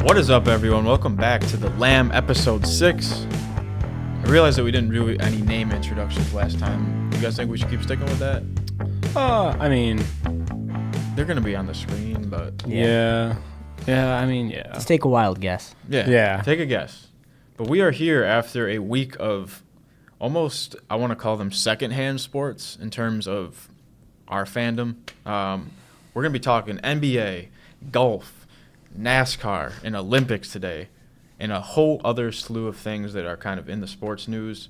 What is up, everyone? Welcome back to the LAM episode 6. I realized that we didn't do any name introductions last time. You guys think we should keep sticking with that? They're going to be on the screen, but... Yeah. Let's take a wild guess. Yeah. Take a guess. But we are here after a week of almost, I want to call them secondhand sports in terms of our fandom. We're going to be talking NBA, golf, NASCAR, and Olympics today, and a whole other slew of things that are kind of in the sports news.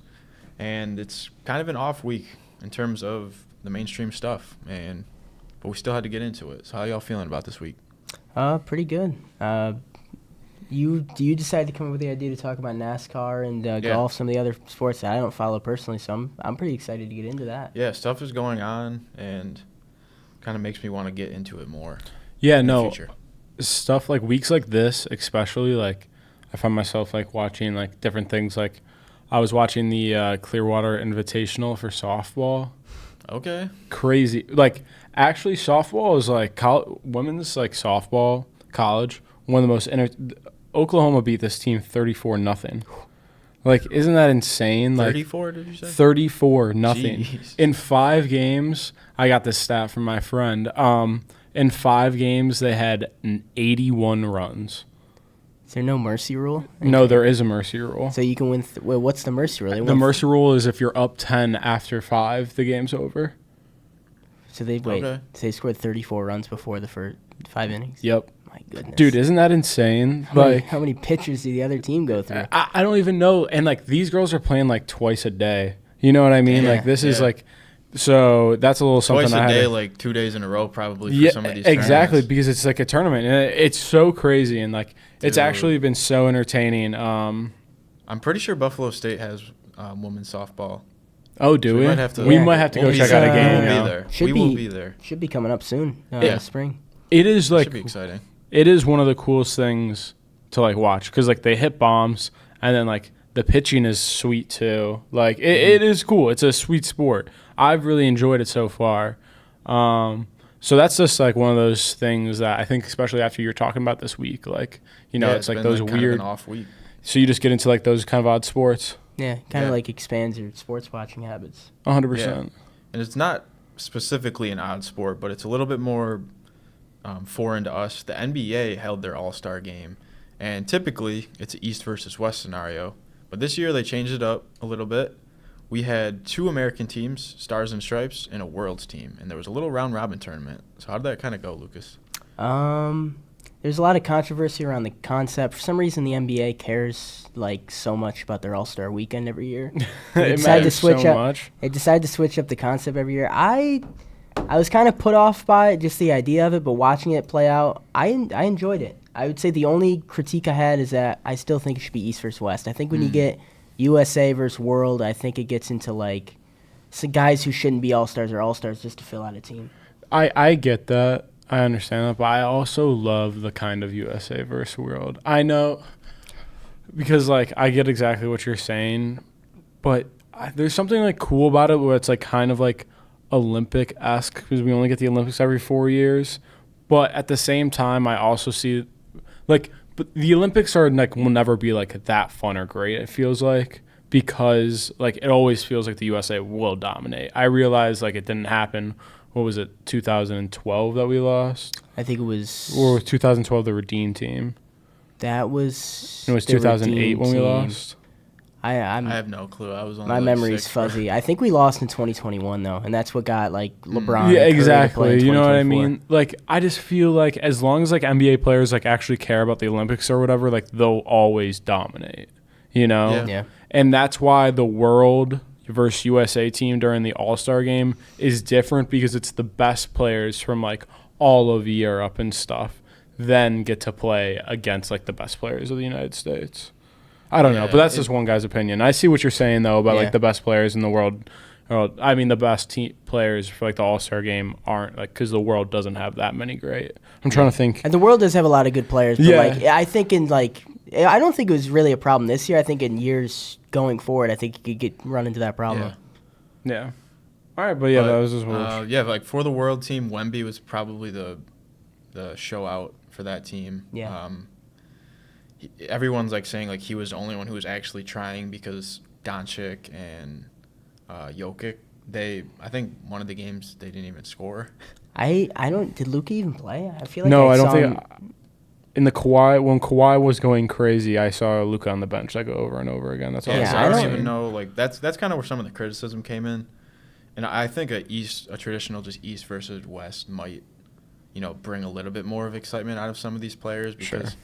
And it's kind of an off week in terms of the mainstream stuff, but we still had to get into it. So how y'all feeling about this week? Pretty good. You decided to come up with the idea to talk about NASCAR and golf, some of the other sports that I don't follow personally, so I'm pretty excited to get into that. Yeah, stuff is going on, and kind of makes me want to get into it more. Yeah, in the no. future. Stuff like weeks like this, especially, like, I find myself, like, watching, like, different things. Like, I was watching the Clearwater Invitational for softball. Okay. Crazy. Like, actually, softball is, like, women's, like, softball, college, one of the most Oklahoma beat this team 34-0. Like, isn't that insane? 34, like, did you say? 34-0. In 5 games, I got this stat from my friend. In 5 games, they had 81 runs. Is there no mercy rule? No, there is a mercy rule. So you can win. What's the mercy rule? The mercy rule is if you're up 10 after 5, the game's over. So they Okay. So they scored 34 runs before the first 5 innings. Yep. My goodness, Dude, isn't that insane? How many pitchers did the other team go through? I don't even know. And, like, these girls are playing, like, twice a day. You know what I mean? Yeah. Like, this is, like... So that's a little something. Twice a day, like 2 days in a row, probably. For some of these exactly, tournaments. because it's like a tournament, and it's so crazy, and like it's Dude. actually been so entertaining. I'm pretty sure Buffalo State has women's softball. Oh, do we? We might have to. We might have to go check out a game. We will now. be there. We will be there. Should be coming up soon. Yeah. Spring. It is like Should be exciting. It is one of the coolest things to like watch because like they hit bombs, and then like the pitching is sweet too. Like it is cool. It's a sweet sport. I've really enjoyed it so far. So that's just like one of those things that I think, especially after you're talking about this week, like, you know, it's like been, those kind of weird an off week. So you just get into like those kind of odd sports. Yeah, kind of like expands your sports watching habits. 100%. Yeah. And it's not specifically an odd sport, but it's a little bit more foreign to us. The NBA held their All-Star game, and typically it's an East versus West scenario. But this year they changed it up a little bit. We had 2 American teams, Stars and Stripes, and a Worlds team, and there was a little round-robin tournament. So how did that kind of go, Lucas? There's a lot of controversy around the concept. For some reason, the NBA cares like so much about their All-Star weekend every year. They decided to switch up. They decided to switch up the concept every year. I was kind of put off by it, just the idea of it, but watching it play out, I enjoyed it. I would say the only critique I had is that I still think it should be East versus West. I think when you get USA versus World, I think it gets into like guys who shouldn't be All-Stars or All-Stars just to fill out a team. I get that. I understand that, but I also love the kind of USA versus World. I know because like I get exactly what you're saying, but there's something like cool about it where it's like kind of like Olympic-esque because we only get the Olympics every 4 years. But at the same time, I also see like but the Olympics are like will never be like that fun or great. It feels like because like it always feels like the USA will dominate. I realize like it didn't happen. What was it, 2012 that we lost? I think it was... Or 2012, the Redeem team? That was... It was 2008 when we lost? I have no clue. I was on my memory's fuzzy. I think we lost in 2021, though, and that's what got, like, LeBron... Yeah, exactly. To play You know what I mean? Like, I just feel like as long as, like, NBA players, like, actually care about the Olympics or whatever, like, they'll always dominate, you know? Yeah. And that's why the World versus USA team during the All-Star game is different because it's the best players from like all of Europe and stuff then get to play against like the best players of the United States. I don't know, but that's just one guy's opinion. I see what you're saying though about like the best players in the world. I mean, the best players for like the All-Star game aren't like because the world doesn't have that many great. I'm trying to think. And the world does have a lot of good players, but like I think in like I don't think it was really a problem this year. I think in years going forward, I think you could run into that problem. Yeah. All right, but that was just what like for the World team, Wemby was probably the show out for that team. Yeah. everyone's like saying like he was the only one who was actually trying because Doncic and Jokic, I think one of the games they didn't even score. Did Luka even play? I feel like No, I I don't saw think. him. In the when Kawhi was going crazy, I saw Luka on the bench go over and over again. That's all. Yeah, Yeah, so I I don't don't- even know. Like that's kind of where some of the criticism came in, and I think a traditional just East versus West might, bring a little bit more of excitement out of some of these players because,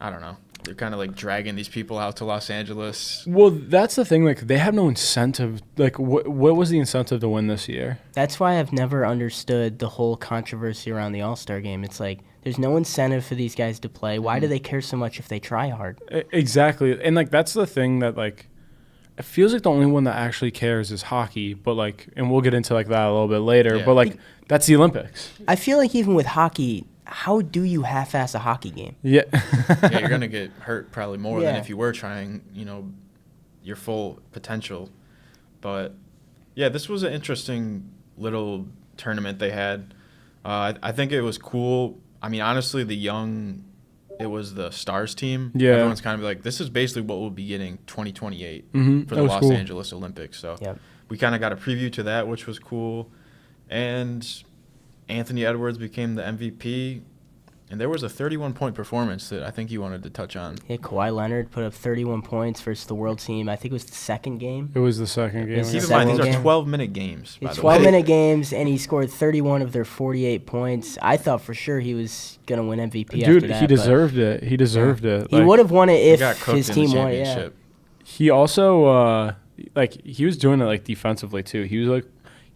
I don't know, they're kind of like dragging these people out to Los Angeles. Well, that's the thing. Like they have no incentive. Like what was the incentive to win this year? That's why I've never understood the whole controversy around the All-Star game. It's like there's no incentive for these guys to play. Why do they care so much if they try hard? Exactly, and like that's the thing that like it feels like the only one that actually cares is hockey. But like, and we'll get into like that a little bit later. Yeah. But like that's the Olympics. I feel like even with hockey, how do you half-ass a hockey game? Yeah. Yeah, you're gonna get hurt probably more than Yeah. if you were trying, your full potential. But yeah, this was an interesting little tournament they had. I think it was cool. I mean, honestly, it was the Stars team. Yeah. Everyone's kind of like, this is basically what we'll be getting 2028 Mhm. for That the was Los cool. Angeles Olympics. So Yep. we kind of got a preview to that, which was cool. And Anthony Edwards became the MVP. And there was a 31-point performance that I think you wanted to touch on. Yeah, Kawhi Leonard put up 31 points versus the world team. I think it was the second game. It was the second game. It's Keep the in mind, these second are game. 12-minute games, by It's the way. 12-minute games, and he scored 31 of their 48 points. I thought for sure he was going to win MVP after Dude, that. he but deserved it. He deserved it. He Like, would have won it He if got cooked his in team the won. Yeah. championship. He also he was doing it like defensively too. He was like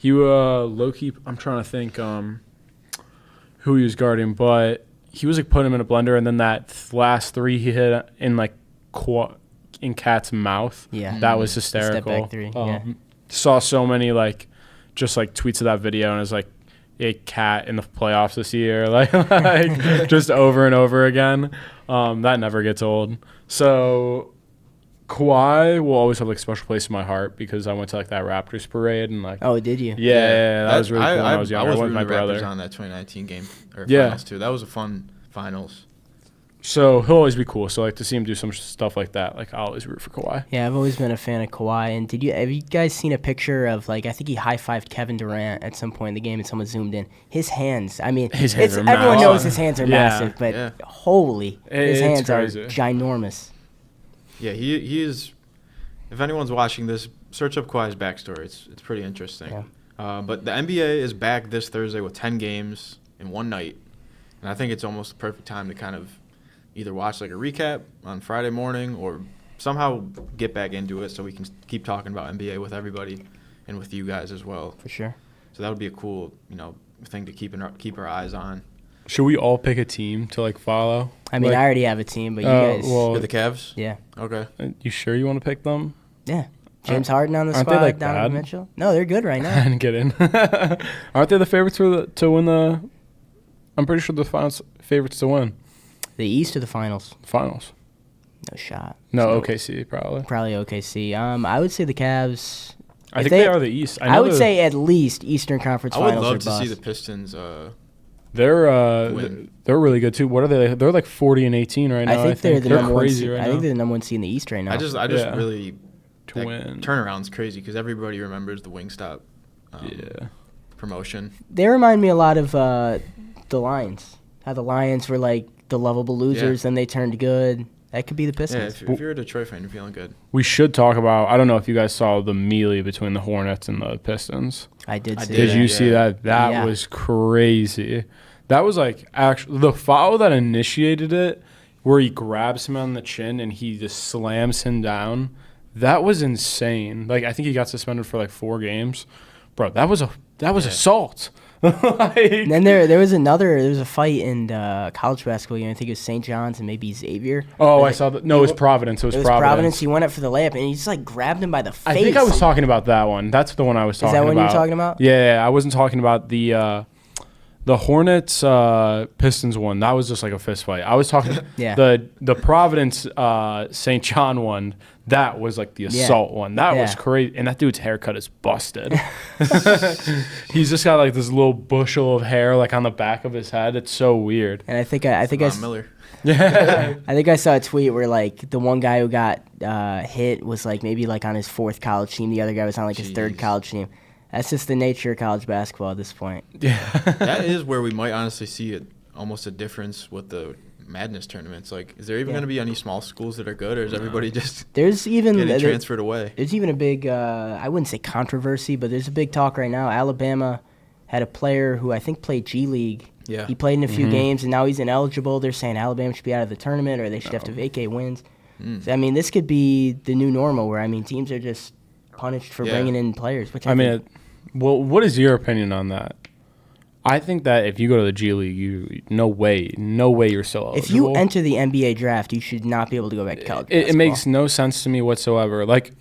low key. I'm trying to think who he was guarding, but he was like putting him in a blender, and then that last three he hit in like in Cat's mouth. Yeah. That was The step hysterical. back three, yeah. Saw so many like just like tweets of that video, and it was like a Cat in the playoffs this year, like just over and over again. That never gets old. So Kawhi will always have like a special place in my heart because I went to like that Raptors parade and like Oh, did you? yeah, that was really cool when I was younger. I went with rooting my the Raptors brother. on that 2019 game or Yeah. finals too. That was a fun finals. So he'll always be cool. So like to see him do some stuff like that, like I'll always root for Kawhi. Yeah, I've always been a fan of Kawhi. And have you guys seen a picture of like I think he high-fived Kevin Durant at some point in the game and someone zoomed in. His hands. I mean, His hands are everyone massive. knows his hands are Yeah. massive, but Yeah. holy, his It's hands crazy. are ginormous. Yeah, he is. If anyone's watching this, search up Kawhi's backstory. It's pretty interesting. Yeah. But the NBA is back this Thursday with 10 games in one night, and I think it's almost the perfect time to kind of either watch like a recap on Friday morning or somehow get back into it so we can keep talking about NBA with everybody and with you guys as well. For sure. So that would be a cool, thing to keep our eyes on. Should we all pick a team to like follow? I mean, Like, I already have a team, but you guys. well, You're the Cavs? Yeah. Okay. you sure you want to pick them? Yeah. James Harden on the aren't they, squad, like, Donovan bad? Mitchell. No, they're good right I now. didn't get in. Aren't they the favorites to win the? I'm pretty sure the finals favorites to win The East or the finals? finals. No shot. No, So- OKC probably. Probably OKC. I would say the Cavs. I If think they are the East. I know would they're- say at least Eastern Conference I would Finals love or to bust. see the Pistons. they're Win. really good too. What are they? They're like 40-18 right now. I think they're the number one crazy seed. right I now. think they're the number one seed in the East right now. I just Yeah. really to that win. turnaround's crazy because everybody remembers the Wingstop Yeah. promotion. They remind me a lot of the Lions. How the Lions were like the lovable losers, then they turned good. That could be the Yeah, Pistons. if you're a Detroit fan, you're feeling good. We should talk about. I don't know if you guys saw the melee between the Hornets and the Pistons. I did I see Did that. you see Yeah. that? That Yeah. was crazy. That was like actually the foul that initiated it, where he grabs him on the chin and he just slams him down. That was insane. Like I think he got suspended for like 4 games. Bro, that was assault. Like, And then there was a fight in college basketball game. I think it was St. John's and maybe Xavier. oh, Was I it- saw that. No, it was Providence. It was Providence. He went up for the layup and he just like grabbed him by the face. I think I was talking about that one. That's the one I was Is talking that about. what you were talking about? Yeah, I wasn't talking about the Hornets Pistons one. That was just like a fist fight. I was talking Yeah. the Providence St. John one. That was like the assault one. That was Yeah. crazy. And that dude's haircut is busted. He's just got like this little bushel of hair like on the back of his head. It's so weird. And I think I Von s- Miller. Yeah. I think I saw a tweet where like the one guy who got hit was like maybe like on his 4th college team. The other guy was on like his 3rd college team. That's just the nature of college basketball at this point. Yeah. That is where we might honestly see almost a difference with the Madness tournaments. Like, is there even going to be any small schools that are good, or is everybody just getting transferred away? There's even a big, I wouldn't say controversy, but there's a big talk right now. Alabama had a player who I think played G League. Yeah. He played in a few games, and now he's ineligible. They're saying Alabama should be out of the tournament, or they should have to vacate wins. So, I mean, this could be the new normal where, I mean, teams are just punished for bringing in players. Which I mean, well, what is your opinion on that? I think that if you go to the G League, no way you're still eligible. If you enter the NBA draft, you should not be able to go back to college basketball. It makes no sense to me whatsoever. Like,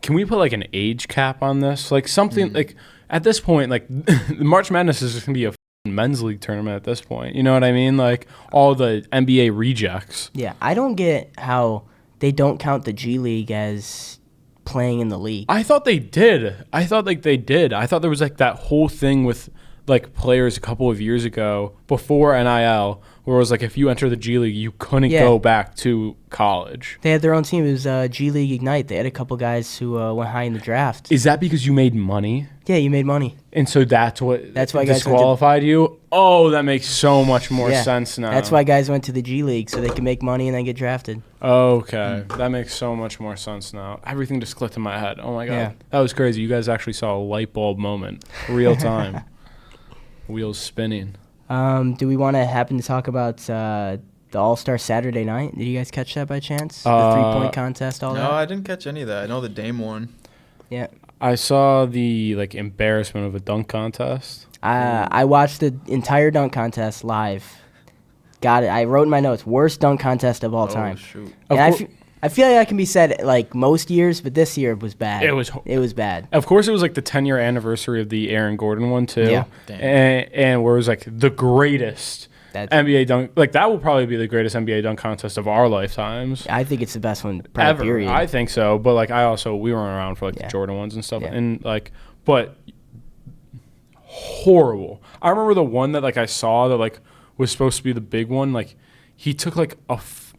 can we put like an age cap on this? Like something like at this point, like March Madness is just gonna be a men's league tournament at this point. You know what I mean? Like all the NBA rejects. Yeah, I don't get how they don't count the G League as playing in the league. I thought they did. I thought there was like that whole thing with like players a couple of years ago before NIL where it was like if you enter the G League, you couldn't go back to college. They had their own team. It was G League Ignite. They had a couple guys who went high in the draft. Is that because you made money? Yeah, you made money. And so that's why guys disqualified you? Oh, that makes so much more sense now. That's why guys went to the G League, so they can make money and then get drafted. Okay. That makes so much more sense now. Everything just clicked in my head. Oh, my God. Yeah. That was crazy. You guys actually saw a light bulb moment. Real time. Wheels spinning. Do we want to happen to talk about the All-Star Saturday night? Did you guys catch that by chance? The 3-point contest, all that? No, I didn't catch any of that. I know the Dame won. Yeah. I saw the like embarrassment of a dunk contest. I watched the entire dunk contest live. Got it. I wrote in my notes, worst dunk contest of all time. Shoot. And I feel like that can be said like most years, but this year it was bad. It was bad. Of course, it was like the 10-year anniversary of the Aaron Gordon one too. Yeah. And where it was like the greatest NBA dunk. Like that will probably be the greatest NBA dunk contest of our lifetimes. I think it's the best one ever. Period. I think so. But like we weren't around for like the Jordan ones and stuff. Yeah. And like, but horrible. I remember the one that like I saw that like was supposed to be the big one. Like he took like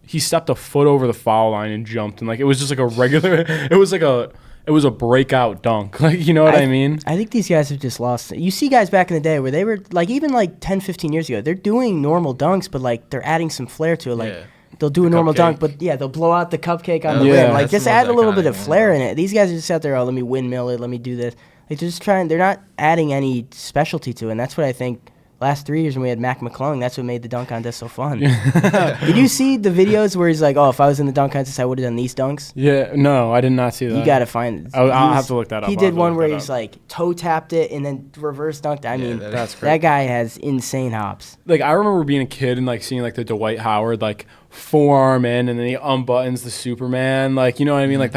he stepped a foot over the foul line and jumped, and like it was just like a regular. It was a breakout dunk. Like, you know what I mean? I think these guys have just lost. You see guys back in the day where they were like even like 10, 15 years ago, they're doing normal dunks, but like they're adding some flair to it. Like they'll do a normal dunk, but they'll blow out the cupcake on the rim. Like just add a little bit of flair in it. These guys are just out there, let me windmill it, let me do this. Like they're just they're not adding any specialty to it, and that's what I think. Last 3 years when we had Mac McClung, that's what made the dunk contest so fun. Did you see the videos where he's like, if I was in the dunk contest, I would have done these dunks? Yeah, no, I did not see that. You got to find it. I'll have to look that up. He did one where he's like toe tapped it and then reverse dunked. I mean, that's that guy has insane hops. Like, I remember being a kid and like seeing like the Dwight Howard like forearm in and then he unbuttons the Superman. Like, you know what I mean? Like,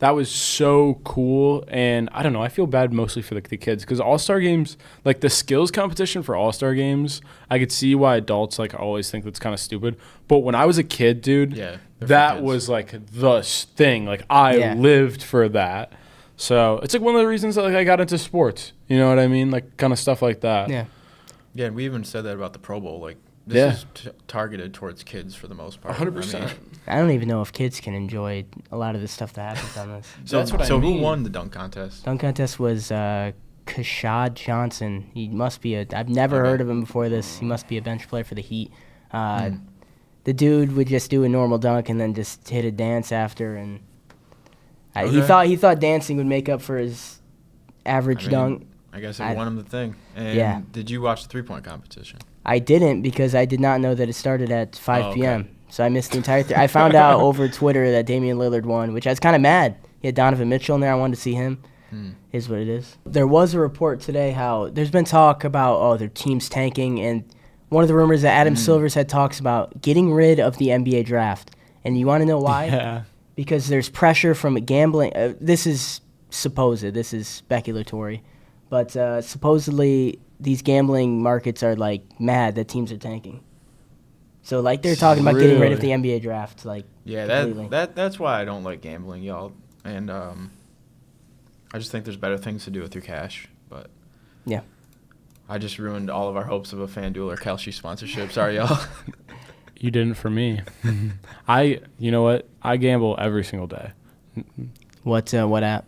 that was so cool, and I don't know. I feel bad mostly for the kids because All-Star games, like the skills competition for All-Star games, I could see why adults like always think that's kind of stupid. But when I was a kid, dude, that was like the thing. Like I lived for that. So it's like one of the reasons that like I got into sports. You know what I mean? Like kind of stuff like that. Yeah. Yeah, and we even said that about the Pro Bowl. Like this is targeted towards kids for the most part. 100%. I don't even know if kids can enjoy a lot of the stuff that happens on this. So that's what I mean. Who won the dunk contest? Dunk contest was Kashad Johnson. He must be I've never heard of him before this. He must be a bench player for the Heat. The dude would just do a normal dunk and then just hit a dance after, and he thought dancing would make up for his average dunk. I guess it won him the thing. And did you watch the 3-point competition? I didn't because I did not know that it started at 5 p.m. So I missed the entire I found out over Twitter that Damian Lillard won, which I was kind of mad. He had Donovan Mitchell in there. I wanted to see him. Is what it is. There was a report today how there's been talk about, their team's tanking, and one of the rumors that Adam Silver's had talks about getting rid of the NBA draft. And you want to know why? Yeah. Because there's pressure from gambling. This is supposed. This is speculatory. But supposedly these gambling markets are like mad that teams are tanking. So like they're talking about getting rid of the NBA draft. Like that's why I don't like gambling, y'all. And I just think there's better things to do with your cash. But yeah, I just ruined all of our hopes of a FanDuel or Kalshi sponsorship. Sorry, y'all. You didn't for me. You know what? I gamble every single day. What app?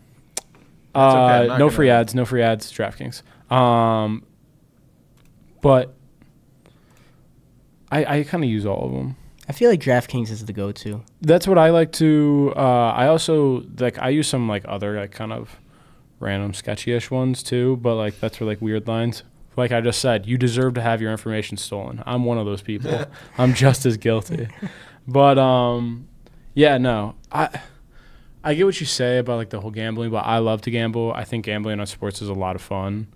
Okay, no free ads. No free ads. DraftKings. But I kind of use all of them. I feel like DraftKings is the go-to. That's what I like to. I also I use some other kind of random sketchy-ish ones too. But that's for weird lines. Like I just said, you deserve to have your information stolen. I'm one of those people. I'm just as guilty. But yeah, no. I get what you say about the whole gambling, but I love to gamble. I think gambling on sports is a lot of fun.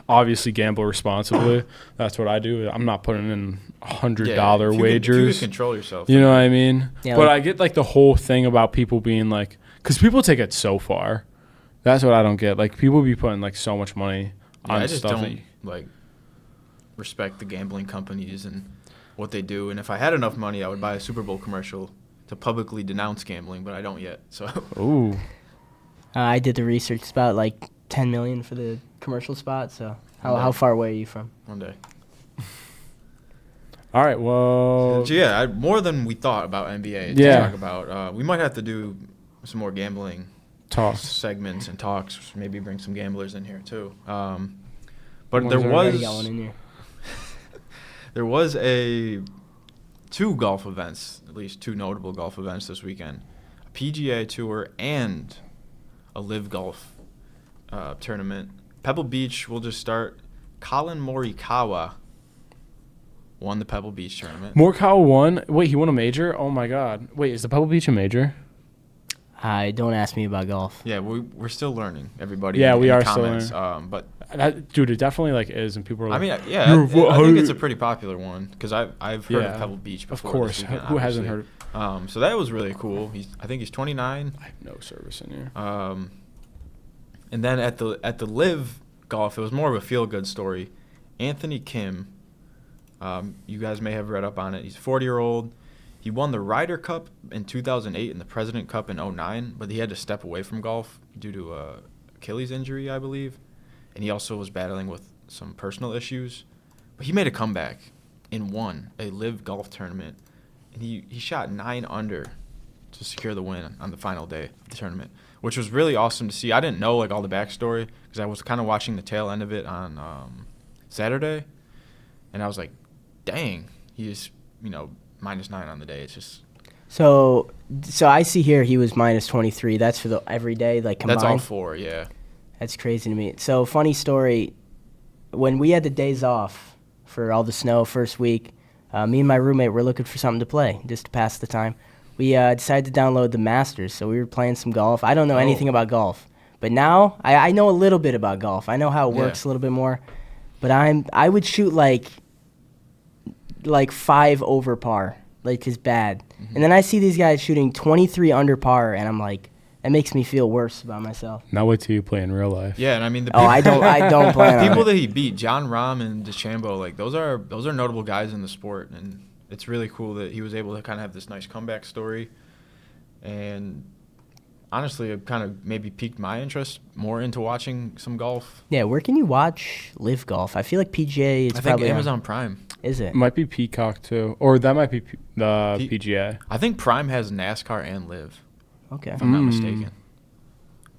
Obviously, gamble responsibly. That's what I do. I'm not putting in $100 wagers. You can control yourself. You know what I mean? Yeah, but I get the whole thing about people being because people take it so far. That's what I don't get. People be putting so much money on I just stuff. don't respect the gambling companies and what they do. And if I had enough money, I would buy a Super Bowl commercial to publicly denounce gambling, but I don't yet. So. Ooh. I did the research. It's about $10 million for the commercial spot. So how far away are you from? One day. All right. Well. So yeah, more than we thought about NBA to talk about. We might have to do some more gambling talks, segments, and talks. Maybe bring some gamblers in here too. But there was two golf events, at least two notable golf events this weekend: a PGA Tour and a Live Golf tournament. Pebble Beach, we'll just start. Colin Morikawa won the Pebble Beach tournament. Morikawa won? Wait, he won a major? Oh, my God. Wait, is the Pebble Beach a major? Don't ask me about golf. Yeah, we're still learning, everybody. Yeah, in we the are comments. still learning. But dude, it definitely is, and people are I mean, I think it's a pretty popular one because I've heard of Pebble Beach before. Of course, this weekend, who hasn't heard? So that was really cool. I think he's 29. I have no service in here. And then at the Live Golf, it was more of a feel-good story. Anthony Kim, you guys may have read up on it. He's a 40-year-old. He won the Ryder Cup in 2008 and the President Cup in 2009, but he had to step away from golf due to Achilles injury, I believe. And he also was battling with some personal issues. But he made a comeback and won a Live Golf tournament. And he shot 9 under to secure the win on the final day of the tournament, which was really awesome to see. I didn't know all the backstory because I was kind of watching the tail end of it on Saturday. And I was like, dang, he is, -9 on the day. It's just so I see here he was -23. That's for the every day combined. That's all 4, yeah. That's crazy to me. So funny story, when we had the days off for all the snow first week, me and my roommate were looking for something to play just to pass the time. We decided to download the Masters, so we were playing some golf. I don't know anything about golf, but now I know a little bit about golf. I know how it works a little bit more, but I would shoot like 5 over par, just bad. Mm-hmm. And then I see these guys shooting 23 under par, and I'm like, that makes me feel worse about myself. Now wait till you play in real life. Yeah, and I mean I don't plan on people it. that he beat, John Rahm and DeChambeau, those are notable guys in the sport, and it's really cool that he was able to kind of have this nice comeback story. And honestly, it kind of maybe piqued my interest more into watching some golf. Yeah, where can you watch Live Golf? I feel like PGA is I probably think Amazon Prime. Is it? It might be Peacock too, or that might be the PGA. I think Prime has NASCAR and Live. Okay. If I'm not mistaken.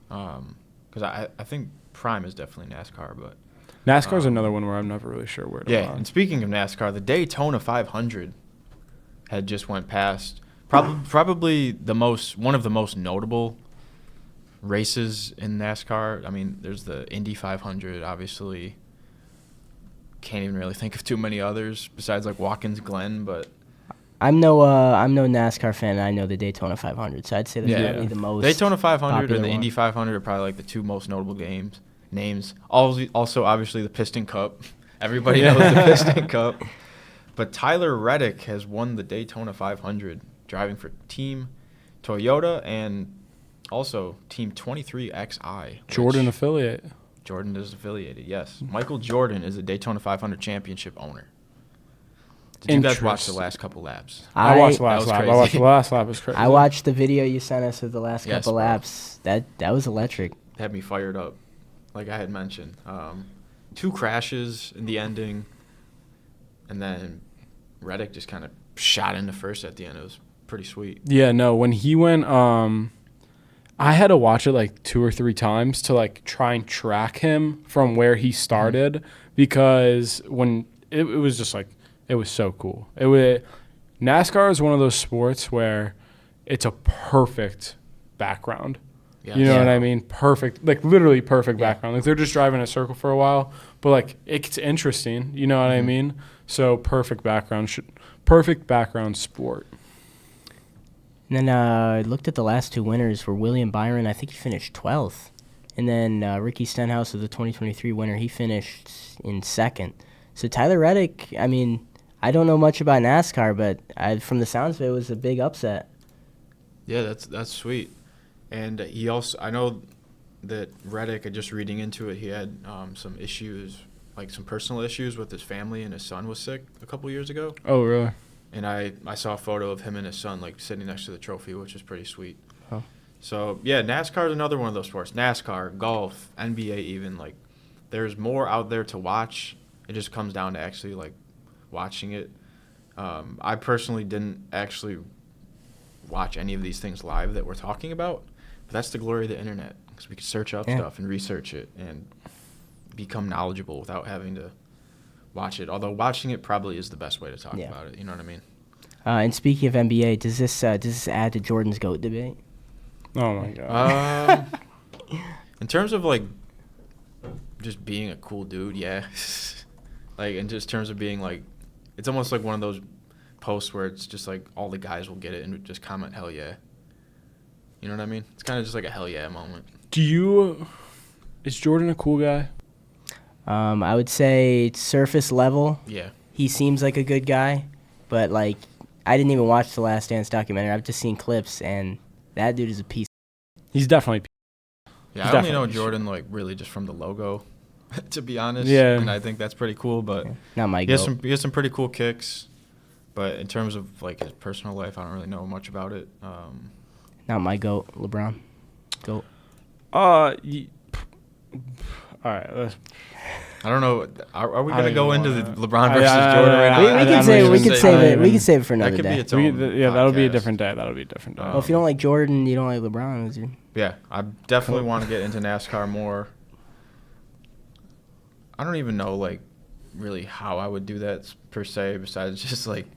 Because I think Prime is definitely NASCAR, but NASCAR's another one where I'm never really sure where to Yeah, watch. and speaking of NASCAR, the Daytona 500 had just went past. Probably one of the most notable races in NASCAR. I mean, there's the Indy 500, obviously. Can't even really think of too many others besides Watkins Glen, but I'm no NASCAR fan. And I know the Daytona 500, so I'd say that's probably the most. Daytona 500 and the one. Indy 500 are probably the two most notable names. Also, obviously, the Piston Cup. Everybody knows the Piston Cup. But Tyler Reddick has won the Daytona 500, driving for Team Toyota and also Team 23XI. Jordan affiliate. Jordan is affiliated, yes. Michael Jordan is a Daytona 500 championship owner. Did you guys watch the last couple laps? I watched the last lap. I watched the last lap. It was crazy. I watched the video you sent us of the last couple bro. laps. That was electric. Had me fired up, like I had mentioned. 2 crashes in the ending, and then Reddick just kind of shot into first at the end. It was pretty sweet. Yeah, no, when he went, I had to watch it like 2 or 3 times to like try and track him from where he started because when it was just like, it was so cool. NASCAR is one of those sports where it's a perfect background. Yes. You know what I mean? Perfect, like literally perfect background. Like they're just driving in a circle for a while, but like it's interesting. You know what I mean? So perfect background sport. And then I looked at the last 2 winners were William Byron. I think he finished 12th. And then Ricky Stenhouse, of the 2023 winner, he finished in 2nd. So Tyler Reddick, I mean, I don't know much about NASCAR, but from the sounds of it, it was a big upset. Yeah, that's sweet. And he also, I know that Reddick, just reading into it, he had some issues, like some personal issues with his family, and his son was sick a couple years ago. Oh, really? And I saw a photo of him and his son, like, sitting next to the trophy, which is pretty sweet. Oh. So, yeah, NASCAR is another one of those sports. NASCAR, golf, NBA even. Like, there's more out there to watch. It just comes down to actually, like, watching it. I personally didn't actually watch any of these things live that we're talking about. But that's the glory of the internet, because we can search up stuff and research it and become knowledgeable without having to watch it. Although watching it probably is the best way to talk about it. You know what I mean? And speaking of NBA, does this add to Jordan's GOAT debate? Oh my god. In terms of like just being a cool dude, yeah. Like in just terms of being like, it's almost like one of those posts where it's just like all the guys will get it and just comment hell yeah. You know what I mean? It's kind of just like a hell yeah moment. Is Jordan a cool guy? I would say surface level. Yeah. He seems like a good guy, but like I didn't even watch the Last Dance documentary. I've just seen clips, and that dude is a piece. He's definitely. Yeah, I only know Jordan like really just from the logo, to be honest. Yeah. And I think that's pretty cool. But not my he has some pretty cool kicks. But in terms of like his personal life, I don't really know much about it. Not my GOAT, LeBron. GOAT. All right. I don't know. Are we gonna go into the LeBron I- versus I- Jordan I- right I- now? We can save it. We can save it for another That could day. be its own. That'll be a podcast. different day. That'll be a different day. Well, if you don't like Jordan, you don't like LeBron, dude. Yeah, I definitely want to get into NASCAR more. I don't even know like really how I would do that per se, besides just like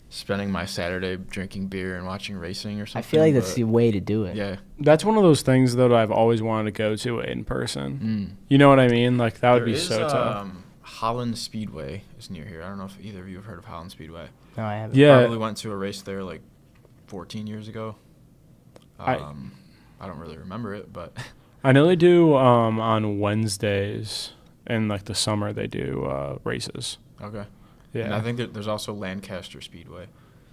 spending my Saturday drinking beer and watching racing or something. I feel like that's the way to do it. Yeah. That's one of those things though that I've always wanted to go to in person. You know what I mean? Like that would be so tough. Holland Speedway is near here. I don't know if either of you have heard of Holland Speedway. No, I haven't. Yeah. Probably went to a race there like 14 years ago. I don't really remember it, but I know they do on Wednesdays in like the summer they do races. okay. Yeah. And I think there's also Lancaster Speedway.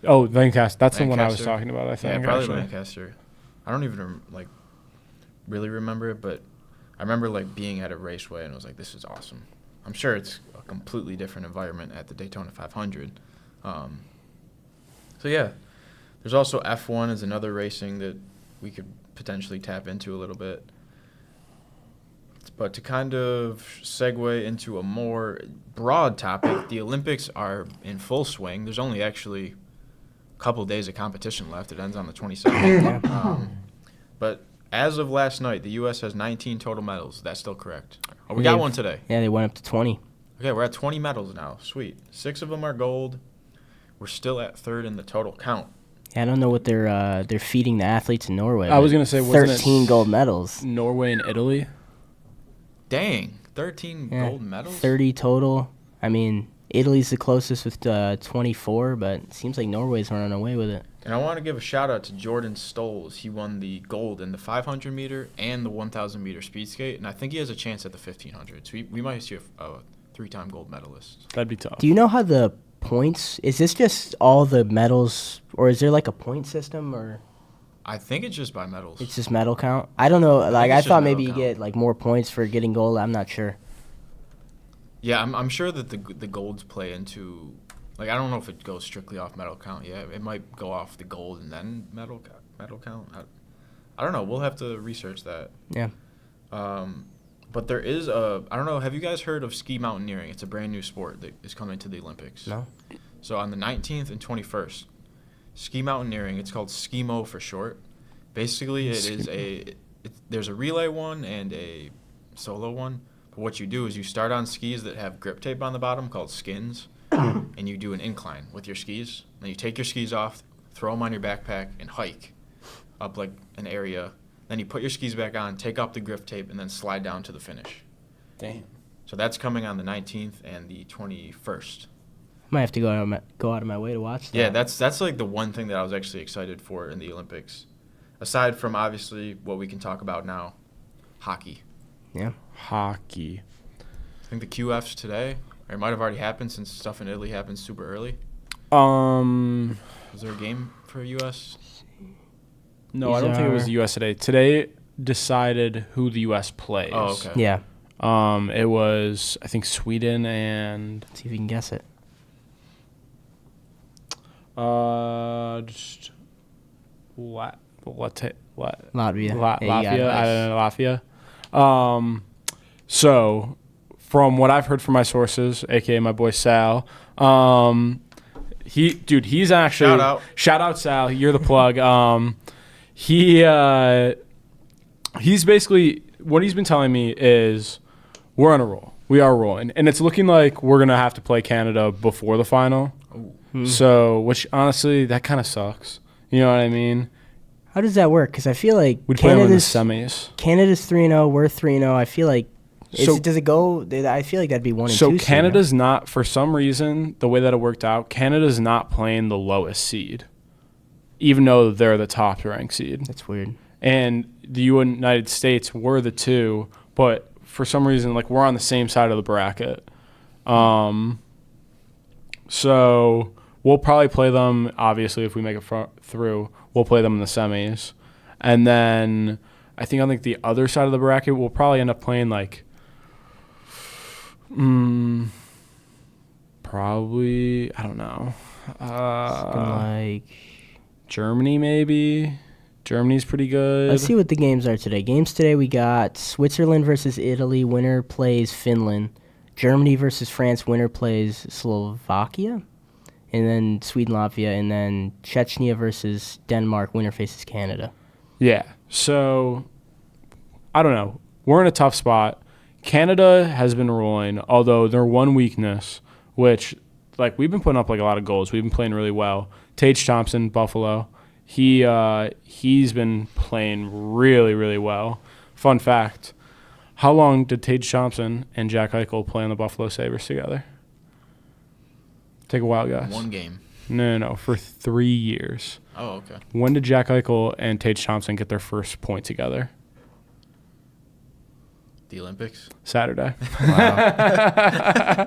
Oh, Lancaster. That's the one I was Lancaster. talking about, I think. Yeah, probably actually. Lancaster. I don't even really remember it, but I remember like being at a raceway and I was like, this is awesome. I'm sure it's a completely different environment at the Daytona 500. So yeah, there's also F1 is another racing that we could potentially tap into a little bit. But to kind of segue into a more broad topic, the Olympics are in full swing. There's only actually a couple days of competition left. It ends on the 27th. But as of last night, the U.S. has 19 total medals. Is that still correct? Oh, we got one today. Yeah, they went up to 20. Okay, we're at 20 medals now. Sweet. 6 of them are gold. We're still at third in the total count. Yeah, I don't know what they're feeding the athletes in Norway. I was gonna say, wasn't it 13 gold medals. Norway and Italy. Dang, 13 gold medals? 30 total. I mean, Italy's the closest with 24, but it seems like Norway's running away with it. And I want to give a shout-out to Jordan Stolz. He won the gold in the 500-meter and the 1,000-meter speed skate, and I think he has a chance at the 1,500. So we might see a 3-time gold medalist. That'd be tough. Do you know how the points, is this just all the medals, or is there like a point system, or I think it's just by medals. it's just medal count? I don't know. Like, I it's just thought medal maybe you count. get like more points for getting gold. I'm not sure. Yeah, I'm sure that the golds play into, like, I don't know if it goes strictly off medal count. Yeah, it might go off the gold and then medal count. I don't know. We'll have to research that. Yeah. But there is I don't know, have you guys heard of ski mountaineering? It's a brand new sport that is coming to the Olympics. No. So on the 19th and 21st, ski mountaineering. It's called Skimo for short. Basically, there's a relay one and a solo one. But what you do is you start on skis that have grip tape on the bottom called skins, and you do an incline with your skis. Then you take your skis off, throw them on your backpack, and hike up like an area. Then you put your skis back on, take off the grip tape, and then slide down to the finish. Damn. So that's coming on the 19th and the 21st. Might have to go out of my way to watch that. Yeah, that's like the one thing that I was actually excited for in the Olympics. Aside from obviously what we can talk about now, hockey. Yeah. Hockey. I think the QFs today, or it might have already happened since stuff in Italy happens super early. Was there a game for U.S.? No, I don't think it was the U.S. today. Today decided who the U.S. plays. Oh, okay. Yeah. It was, I think, Sweden and... See if you can guess it. Just Latvia. Latvia. So, from what I've heard from my sources, aka my boy Sal, he's actually shout out Sal. You're the plug. He's basically what he's been telling me is we're on a roll. We are rolling, and it's looking like we're gonna have to play Canada before the final. So, which honestly, that kind of sucks. You know what I mean? How does that work? Because I feel like we'd play them in the semis. Canada's 3-0. We're 3-0. I feel like does it go? I feel like that'd be 1 and 2. So Canada's not, for some reason, the way that it worked out. Canada's not playing the lowest seed, even though they're the top ranked seed. That's weird. And the United States were the 2, but for some reason, like we're on the same side of the bracket. So we'll probably play them, obviously, if we make it through. We'll play them in the semis. And then I think on the other side of the bracket, we'll probably end up playing probably, I don't know. Like Germany, maybe. Germany's pretty good. Let's see what the games are today. Games today, we got Switzerland versus Italy. Winner plays Finland. Germany versus France. Winner plays Slovakia. And then Sweden, Latvia, and then Chechnya versus Denmark. Winner faces Canada. Yeah. So, I don't know. We're in a tough spot. Canada has been rolling, although their one weakness, which, we've been putting up, a lot of goals. We've been playing really well. Tage Thompson, Buffalo. He's been playing really, really well. Fun fact, how long did Tage Thompson and Jack Eichel play on the Buffalo Sabres together? Take a wild guess. One game. No, for 3 years. Oh, okay. When did Jack Eichel and Tage Thompson get their first point together? The Olympics? Saturday. Wow.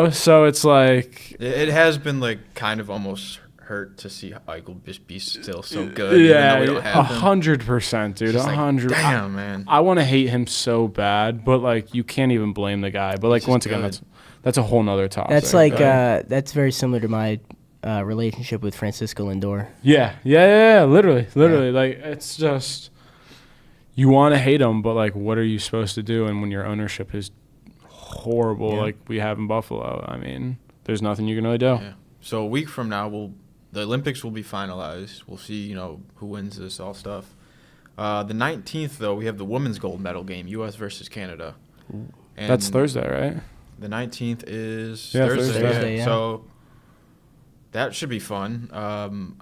So it's like... It has been, kind of almost hurt to see Eichel just be still so good. Yeah, even though we don't have 100%, dude. 100%. Damn, man. I want to hate him so bad, but, you can't even blame the guy. But, once again, that's a whole nother topic. That's that's very similar to my relationship with Francisco Lindor. Yeah. Literally. Yeah. It's just, you want to hate him, but, what are you supposed to do? And when your ownership is horrible, like we have in Buffalo, I mean, there's nothing you can really do. Yeah. So a week from now, the Olympics will be finalized. We'll see, who wins this all stuff. The 19th, though, we have the women's gold medal game, U.S. versus Canada. And that's Thursday, right? The 19th is Thursday. Yeah. So that should be fun.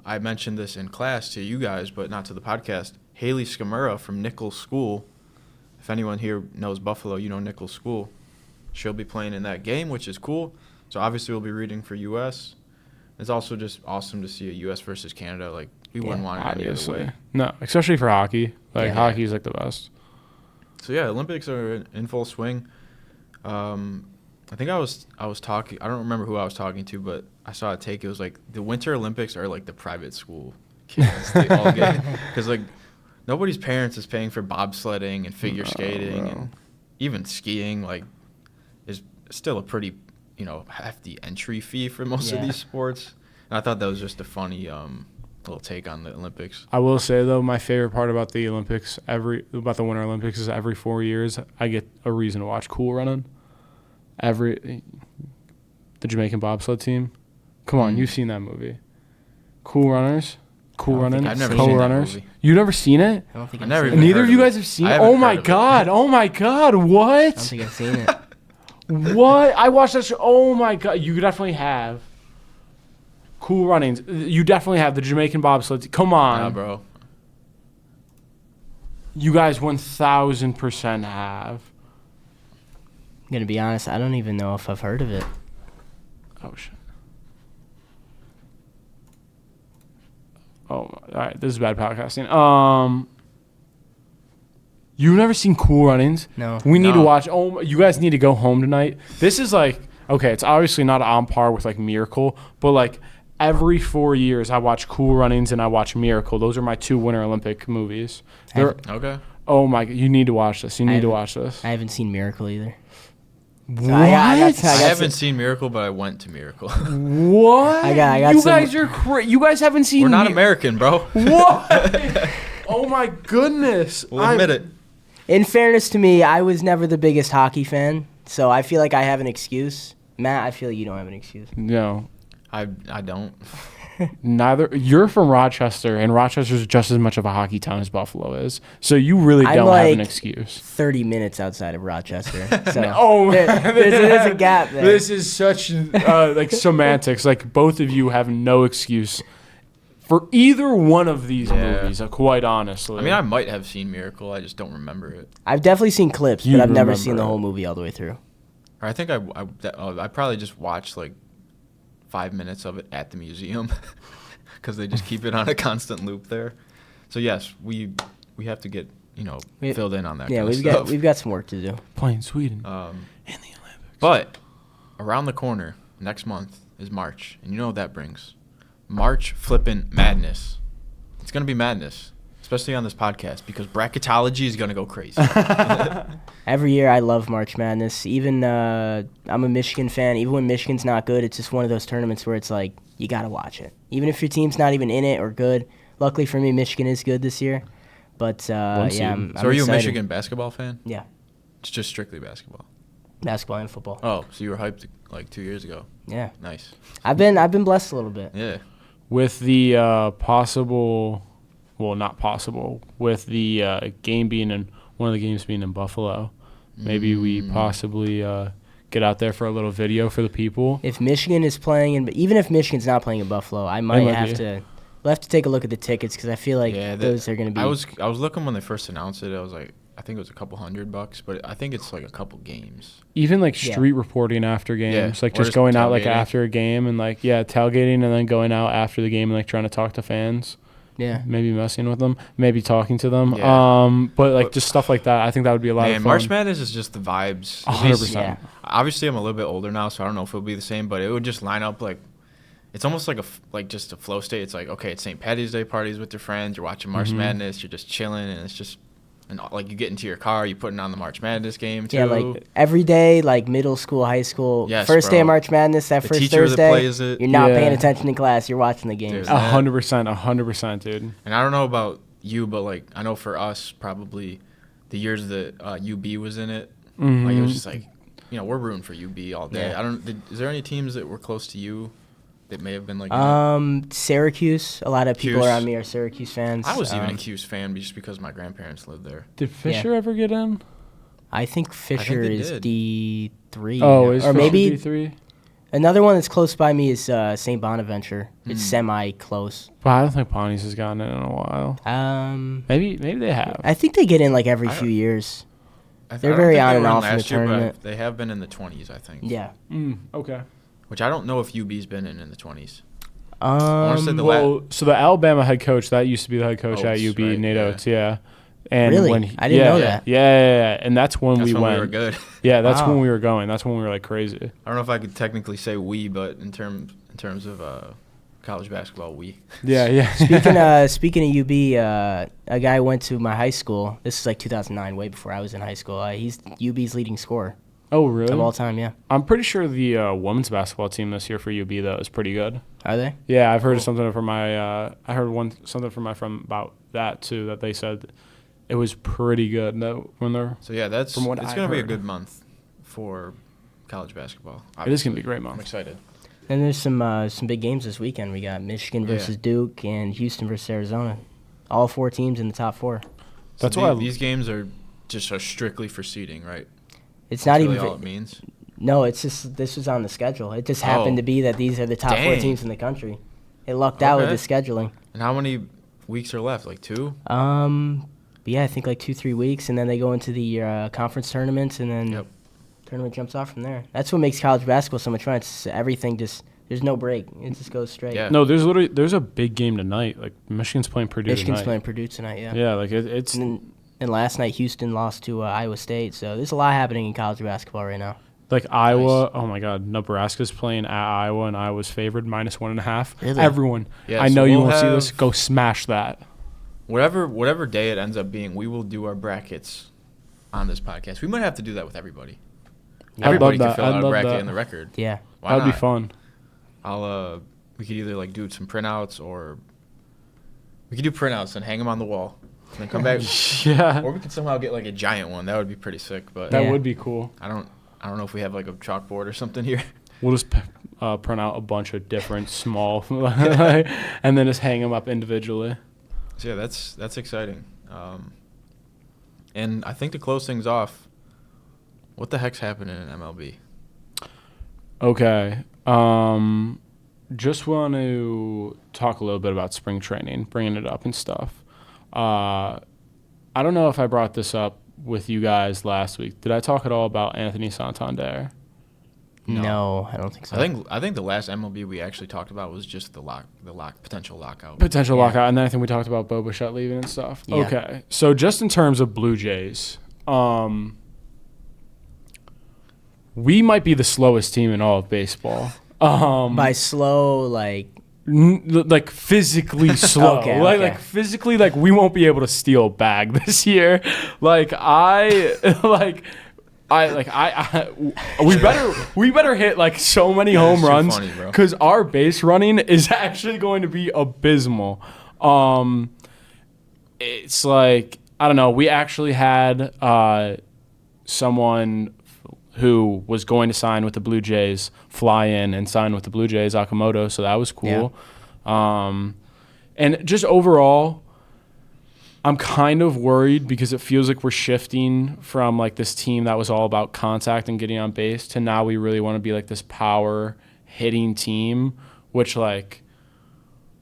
I mentioned this in class to you guys, but not to the podcast. Haley Skamura from Nichols School. If anyone here knows Buffalo, you know Nichols School. She'll be playing in that game, which is cool. So obviously we'll be rooting for U.S. It's also just awesome to see a U.S. versus Canada. We wouldn't want it any other way. No, especially for hockey. Hockey is the best. So yeah, Olympics are in full swing. I think I was talking. I don't remember who I was talking to, but I saw a take. It was the Winter Olympics are the private school kids. They all get because nobody's parents is paying for bobsledding and figure skating and even skiing. Is still a pretty hefty entry fee for most of these sports. And I thought that was just a funny little take on the Olympics. I will say though, my favorite part about the Olympics, about the Winter Olympics, is every 4 years I get a reason to watch Cool Running. the Jamaican bobsled team. Come on, you've seen that movie. Cool Runnings. I've never seen that movie. You never seen it? I don't think I've never I've even seen it. Neither of you guys have seen it? Oh my god. Oh my god. What? I don't think I've seen it. What? I watched that show. Oh my god. You definitely have. Cool Runnings. You definitely have the Jamaican bobsled. Come on. Nah, bro. You guys 1000% have. I'm going to be honest, I don't even know if I've heard of it. Oh shit. Oh, all right. This is bad podcasting. You've never seen Cool Runnings? No. We need to watch. Oh, you guys need to go home tonight. This is like, okay, it's obviously not on par with like Miracle, but like every 4 years I watch Cool Runnings and I watch Miracle. Those are my 2 Winter Olympic movies. Okay. Oh my god, you need to watch this. You need to watch this. I haven't seen Miracle either. What? I haven't seen Miracle, but I went to Miracle. What? I got you guys are you guys haven't seen. We're not American, bro. What? Oh my goodness! We'll admit it. In fairness to me, I was never the biggest hockey fan, so I feel like I have an excuse. Matt, I feel like you don't have an excuse. No, I don't. Neither. You're from Rochester, and Rochester's just as much of a hocky town as Buffalo is. So you really don't have an excuse. 30 minutes outside of Rochester. So there's a gap there. This is such like semantics. Like both of you have no excuse for either one of these movies. Quite honestly, I mean, I might have seen Miracle. I just don't remember it. I've definitely seen clips, but I've never seen the whole movie all the way through. Or I think I probably just watched like 5 minutes of it at the museum because they just keep it on a constant loop there. So yes, we have to get filled in on that. Yeah, we've got some work to do. Playing Sweden in the Olympics. But around the corner next month is March, and you know what that brings? March flippin' madness. It's gonna be madness, especially on this podcast because bracketology is gonna go crazy. Every year I love March Madness. Even I'm a Michigan fan. Even when Michigan's not good, it's just one of those tournaments where it's like you gotta watch it. Even if your team's not even in it or good. Luckily for me, Michigan is good this year. But I'm so are you excited. a Michigan basketball fan? Yeah. It's just strictly basketball. Basketball and football. Oh, so you were hyped like 2 years ago. Yeah. Nice. I've been blessed a little bit. Yeah. with the possible. Well, not possible. With the game being in one of the games being in Buffalo, maybe we possibly get out there for a little video for the people. If Michigan is playing, even if Michigan's not playing in Buffalo, I might have to. We'll have to take a look at the tickets because I feel like those are going to be. I was looking when they first announced it. I was like, I think it was a couple $100, but I think it's like a couple games. Even like street reporting after games, like just going out like after a game and like tailgating and then going out after the game and like trying to talk to fans. Yeah. Maybe messing with them, maybe talking to them. Yeah. But just stuff like that. I think that would be a lot of fun. March Madness is just the vibes. 100%. Yeah. Obviously, I'm a little bit older now, so I don't know if it'll be the same, but it would just line up like. It's almost like just a flow state. It's like, okay, it's St. Patty's Day parties with your friends. You're watching March Madness. You're just chilling, and it's just, and like you get into your car, you're putting on the March Madness game too. Yeah, like every day, like middle school, high school, first day of March Madness, that the first teacher Thursday, that plays it. You're not paying attention in class. You're watching the games. 100%, dude. And I don't know about you, but like I know for us, probably the years that UB was in it, like it was just like, we're rooting for UB all day. Yeah. Is there any teams that were close to you? That may have been like Syracuse. A lot of people around me are Syracuse fans. I was even a Cuse fan just because my grandparents lived there. Did Fisher ever get in? I think Fisher is D3. Oh, is or Fisher maybe D3? Another one that's close by me is St. Bonaventure. It's semi-close. But I don't think Bonnie's has gotten in a while. Maybe they have. I think they get in like every few years. They're very on and off in the tournament. They have been in the 20s, I think. Yeah. Okay. Which I don't know if UB's been in the 20s. So the Alabama head coach, that used to be the head coach at UB, right, Nate Oates, And really? I didn't know that. Yeah. And that's when we went. We were good. Yeah, that's when we were going. That's when we were like crazy. I don't know if I could technically say we, but in terms of college basketball, we. Yeah. Speaking of UB, a guy went to my high school. This is like 2009, way before I was in high school. He's UB's leading scorer. Oh, really? Of all time, yeah. I'm pretty sure the women's basketball team this year for UB though is pretty good. Are they? Yeah, I've heard something from my. I heard something from my friend about that too. That they said it was pretty good when they're. So yeah, it's going to be a good month for college basketball. It is going to be a great month. I'm excited. And there's some big games this weekend. We got Michigan versus Duke and Houston versus Arizona. All 4 teams in the top 4. That's why these games are just strictly for seeding, right? It's not really even all it means. No, it's just this was on the schedule. It just happened to be that these are the top 4 teams in the country. It lucked out with the scheduling. And how many weeks are left? Like 2? Yeah, I think like 2-3 weeks, and then they go into the conference tournaments, and then tournament jumps off from there. That's what makes college basketball so much fun. It's everything there's no break. It just goes straight. Yeah. No, there's a big game tonight. Like Michigan's playing Purdue Michigan's playing Purdue tonight, yeah. Yeah, like it's... And last night Houston lost to Iowa State, so there's a lot happening in college basketball right now. Like Iowa, oh my God, Nebraska's playing at Iowa, and Iowa's favored -1.5. Really? Everyone, yeah, I know you won't see this. Go smash that. Whatever day it ends up being, we will do our brackets on this podcast. We might have to do that with everybody. Everybody can fill out a bracket in the record. Yeah, that'd be fun. We could either like do some printouts, or we could do printouts and hang them on the wall, and then come back. Yeah. Or we could somehow get like a giant one. That would be pretty sick. But that would be cool. I don't know if we have like a chalkboard or something here. We'll just print out a bunch of different small, and then just hang them up individually. So yeah, that's exciting. And I think to close things off, what the heck's happening in MLB? Okay. Just want to talk a little bit about spring training, bringing it up and stuff. I don't know if I brought this up with you guys last week. Did I talk at all about Anthony Santander? No, I don't think so. I think the last MLB we actually talked about was just the potential lockout. Potential lockout, and then I think we talked about Bo Bichette leaving and stuff. Yeah. Okay, so just in terms of Blue Jays, we might be the slowest team in all of baseball. By slow, like physically slow. Okay. Like physically, like we won't be able to steal a bag this year. We better hit like so many home runs because our base running is actually going to be abysmal. It's like, I don't know. We actually had someone who was going to sign with the Blue Jays fly in and sign with the Blue Jays, Akamoto, so that was cool. Yeah. And just overall, I'm kind of worried because it feels like we're shifting from like this team that was all about contact and getting on base to now we really want to be like this power hitting team, which like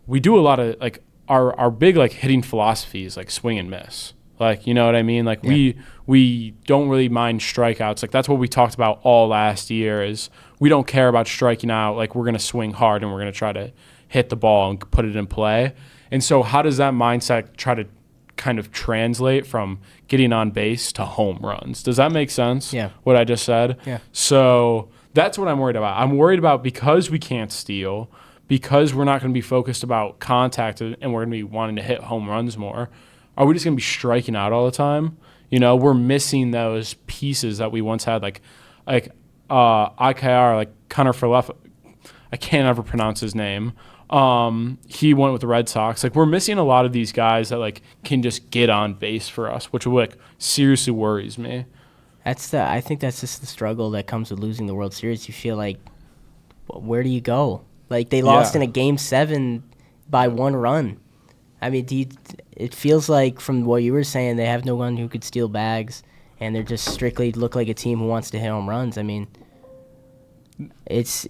we do a lot of like our big like hitting philosophy is like swing and miss. Like, you know what I mean? Like we don't really mind strikeouts. Like that's what we talked about all last year is we don't care about striking out. Like we're going to swing hard and we're going to try to hit the ball and put it in play. And so how does that mindset try to kind of translate from getting on base to home runs? Does that make sense? Yeah. What I just said? Yeah. So that's what I'm worried about. I'm worried about because we can't steal, because we're not going to be focused about contact and we're going to be wanting to hit home runs more. Are we just going to be striking out all the time? You know, we're missing those pieces that we once had, like IKR, like Connor Ferleff. I can't ever pronounce his name. He went with the Red Sox. Like, we're missing a lot of these guys that, like, can just get on base for us, which, like, seriously worries me. I think that's just the struggle that comes with losing the World Series. You feel like, well, where do you go? Like, they lost in a Game 7 by 1 run. I mean, it feels like from what you were saying, they have no one who could steal bags, and they're just strictly look like a team who wants to hit home runs. I mean, it's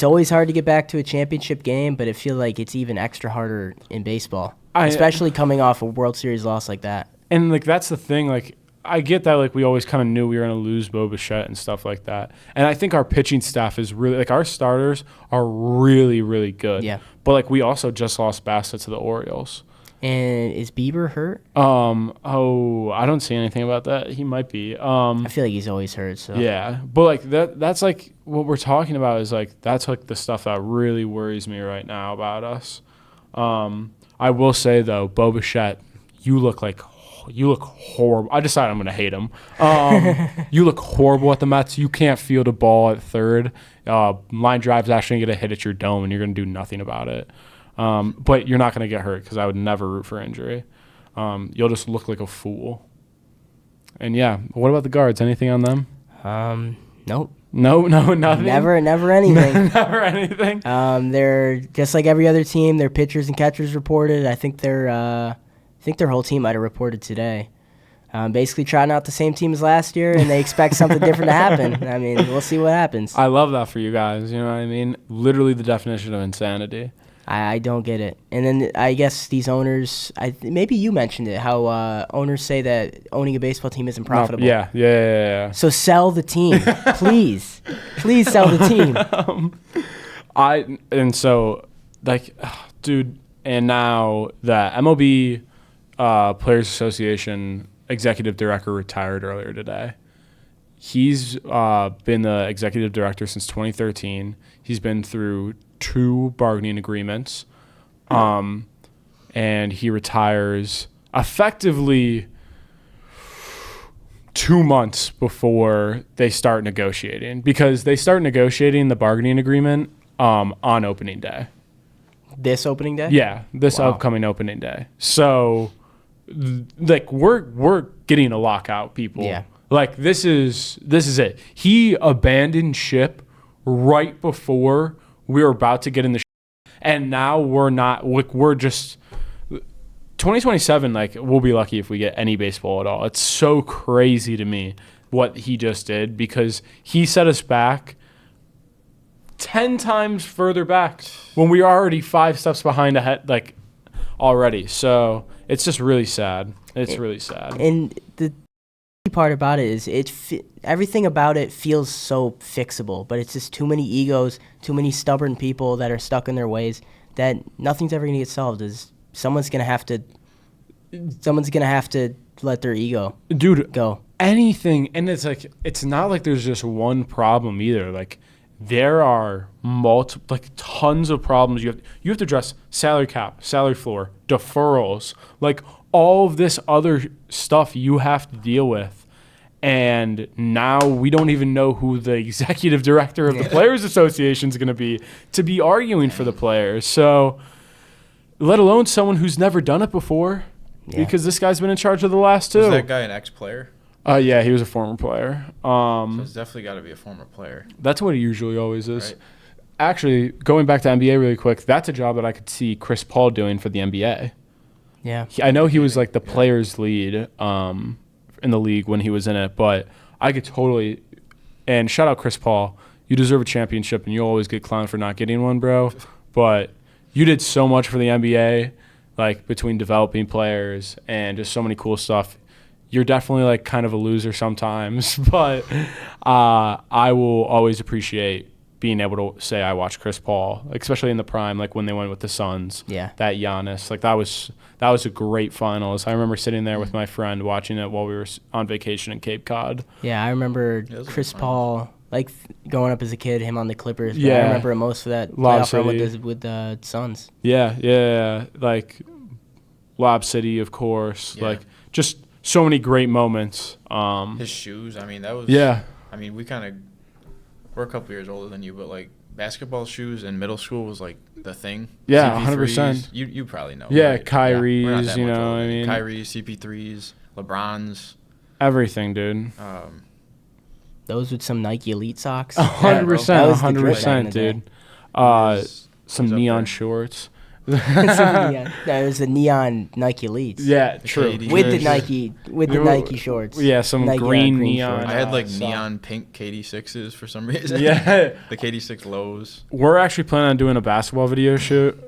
always hard to get back to a championship game, but it feels like it's even extra harder in baseball, especially coming off a World Series loss like that. And, like, that's the thing. Like, I get that, like, we always kind of knew we were going to lose Bo Bichette and stuff like that. And I think our pitching staff is really, like, our starters are really, really good. Yeah. But, like, we also just lost Bassett to the Orioles. And is Bieber hurt? I don't see anything about that. He might be. I feel like he's always hurt. So yeah, but like that's like what we're talking about is like that's like the stuff that really worries me right now about us. I will say though, Bo Bichette, you look horrible. I decided I'm gonna hate him. You look horrible at the Mets. You can't field a ball at third. Line drive's actually gonna hit at your dome, and you're gonna do nothing about it. But you're not going to get hurt because I would never root for injury. You'll just look like a fool. And, yeah, what about the guards? Anything on them? Nope. No, nothing. Never anything. Never anything. They're just like every other team. Their pitchers and catchers reported. I think their whole team might have reported today. Basically trotting out the same team as last year, and they expect something different to happen. I mean, we'll see what happens. I love that for you guys. You know what I mean? Literally the definition of insanity. I don't get it. And then I guess these owners, maybe you mentioned it, how owners say that owning a baseball team isn't profitable. No, yeah. So sell the team, please. Please sell the team. Dude, and now the MLB Players Association executive director retired earlier today. He's been the executive director since 2013. He's been through 2 bargaining agreements, and he retires effectively 2 months before they start negotiating, because they start negotiating the bargaining agreement on opening day. This opening day? Yeah, this upcoming opening day. So, like, we're getting a lockout, people. Yeah. Like, this is it. He abandoned ship right before we were about to get in the and now we're not. Like, we're just 2027. Like, we'll be lucky if we get any baseball at all. It's so crazy to me what he just did, because he set us back 10 times further back when we were already 5 steps behind ahead, like, already. So it's just really sad. It's really sad. And the part about it is everything about it feels so fixable, but it's just too many egos, too many stubborn people that are stuck in their ways that nothing's ever going to get solved. Someone's going to have to let their ego go. Anything. And it's like, it's not like there's just one problem either. Like, there are tons of problems. You have to address salary cap, salary floor, deferrals, like all of this other stuff you have to deal with. And now we don't even know who the executive director of the Players Association is going to be arguing for the players. So, let alone someone who's never done it before, because this guy's been in charge of the last 2. Was that guy an ex-player? Yeah, he was a former player. So it's definitely got to be a former player. That's what it usually always is. Right. Actually, going back to NBA really quick, that's a job that I could see Chris Paul doing for the NBA. Yeah. I know he was like the players lead in the league when he was in it, but I could totally – and shout out Chris Paul. You deserve a championship, and you always get clowned for not getting one, bro. But you did so much for the NBA, like between developing players and just so many cool stuff. You're definitely like kind of a loser sometimes, but I will always appreciate being able to say I watched Chris Paul, like, especially in the prime, like when they went with the Suns. Yeah. That Giannis, like that was a great finals. I remember sitting there with my friend watching it while we were on vacation in Cape Cod. Yeah, I remember Chris Paul, like growing up as a kid, him on the Clippers. Yeah. I remember most of that playoff run with the Suns. Yeah, like Lob City, of course, like just so many great moments. His shoes, I mean, that was. Yeah. I mean, we're a couple years older than you, but like basketball shoes in middle school was like the thing. Yeah, CP3s, 100%. You probably know. Yeah, right? Kyrie's, you know what I mean? Kyrie's, CP3s, LeBron's. Everything, dude. Those with some Nike Elite socks. 100%, 100%, dude. Some neon shorts. It was the neon Nike Elites. Yeah, true. With the Nike shorts. Yeah, some Nike green neon. Shorts. I had like neon pink KD6s for some reason. Yeah. The KD6 lows. We're actually planning on doing a basketball video shoot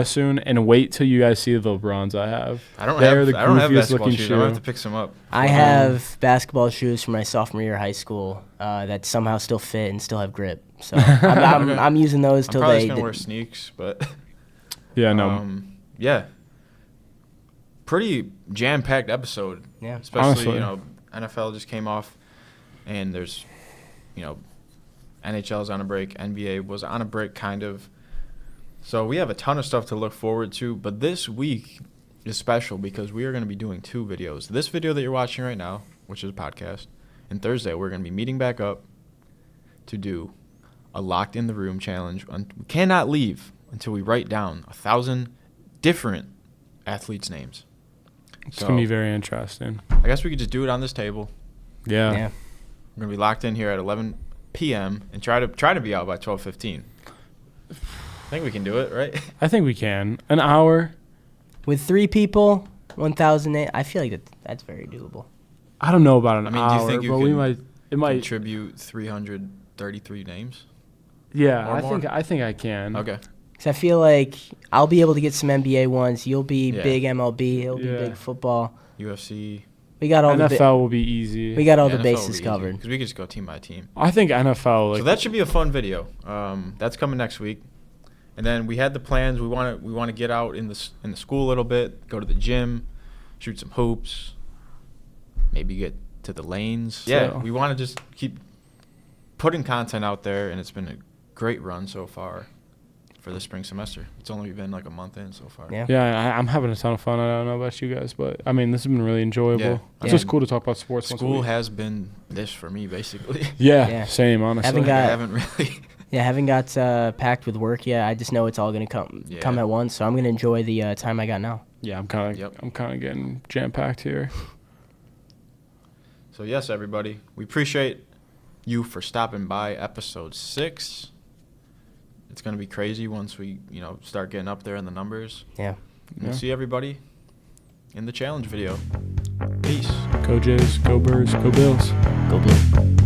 soon, and wait till you guys see the LeBrons I have. I don't have basketball shoes. I'm going to have to pick some up. I have basketball shoes from my sophomore year of high school that somehow still fit and still have grip. So I'm using those till I'm probably going to wear sneaks, but... Yeah, no. Yeah. Pretty jam-packed episode. Yeah. Especially, honestly. NFL just came off, and there's, NHL's on a break. NBA was on a break, kind of. So we have a ton of stuff to look forward to, but this week is special because we are going to be doing 2 videos. This video that you're watching right now, which is a podcast, and Thursday we're going to be meeting back up to do a Locked in the Room challenge. We cannot leave until we write down 1,000 different athletes' names. It's going to be very interesting. I guess we could just do it on this table. Yeah. We're going to be locked in here at 11 p.m. and try to be out by 12:15. I think we can do it, right? I think we can. An hour. With 3 people, 1,008. I feel like that's very doable. I don't know about an do you hour, think you but can it might contribute 333 names? Yeah, or more? I think I can. Okay. Because I feel like I'll be able to get some NBA ones. You'll be Yeah. big MLB. He'll be big football. UFC. We got all NFL will be easy. we got all the bases covered. Because we could just go team by team. I think NFL. So that should be a fun video. That's coming next week. And then we had the plans. We want to get out in the school a little bit, go to the gym, shoot some hoops, maybe get to the lanes. Yeah, we want to just keep putting content out there, and it's been a great run so far for the spring semester. It's only been like a month in so far. Yeah, I'm having a ton of fun. I don't know about you guys, but I mean, this has been really enjoyable. Yeah. It's just cool to talk about sports. School has been this for me, basically. Yeah, same, honestly. I haven't really. Yeah, haven't got packed with work yet. I just know it's all gonna come at once, so I'm gonna enjoy the time I got now. Yeah, I'm kind of getting jam packed here. So yes, everybody, we appreciate you for stopping by episode 6. It's gonna be crazy once we start getting up there in the numbers. Yeah. We'll see everybody in the challenge video. Peace. Go Jays, go Birds, go Bills. Go Blue.